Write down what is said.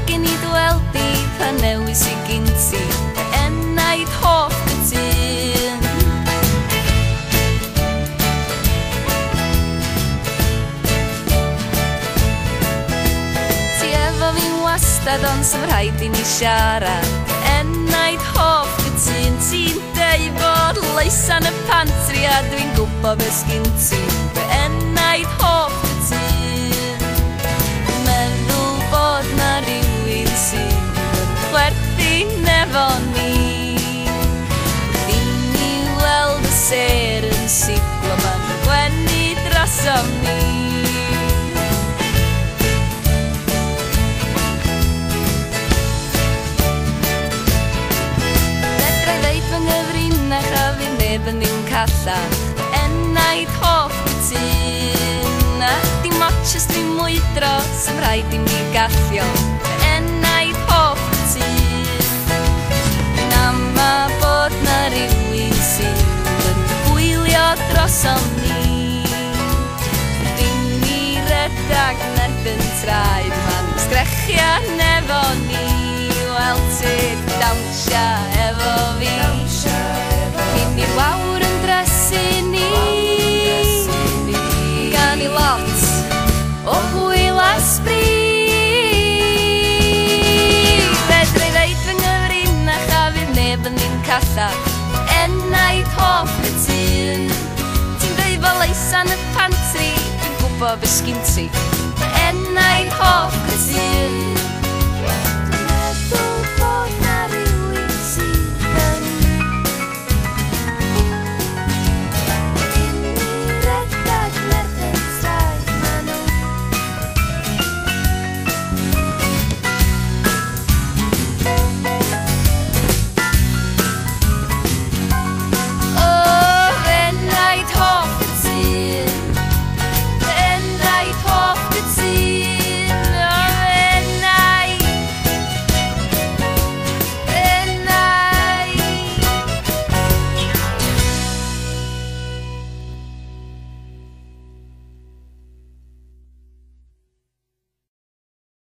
gen I ddweld i pan newis I gynti enaid hoff gytun. Ti efo fi'n wastad ond sy'n rhaid I ni siarad enaid hoff gytun. Ti'n deu bod leisan y pantri a dwi'n gwbo be sgyn ti enaid hoff gytun. Meddwl bod na rywun sy'n chwerthin efo ni, ddim I weld y ser yn siglo ma'n gwenu drosom ni. Fedrai ddeud fy nghyfrinach a fi'n meddwl ni'n callach enaid hoff gytun. A dim otches dim mwydro sy'n rhaid I mi gallio enaid hoff gytun. Nama bod na rywun sy'n gwylio drosom ni, ddim I redag na'r Glantraeth ma'n sgrechian efo ni. Wel ti dawnsio efo fi, cyn i'r wawr yn dresu ni, gan I lot o hwyl a sbri. Fedrai ddeud fy nghyfrinach a fydd neb yn ddim callach enaid hoff gytun. Ti'n dweud fel leisan y pantri, dwi'n gwbo be sgyn ti enaid hoff gytun.